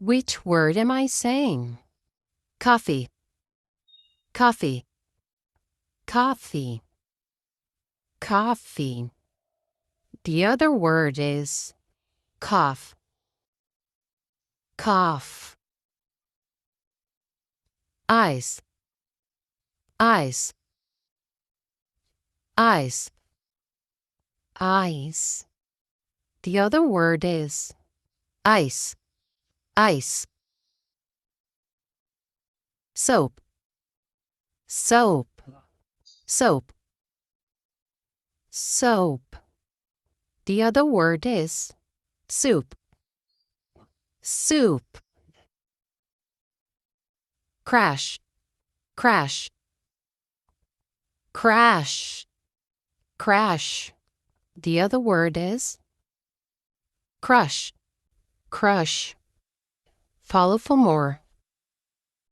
Which word am I saying? Coffee, coffee, coffee, coffee. The other word is cough, cough. Eyes, eyes, eyes, eyes. The other word is ice, ice. Soap, soap, soap, soap. The other word is soup, soup. Crash, crash, crash, crash. The other word is crush, crush. Follow for more.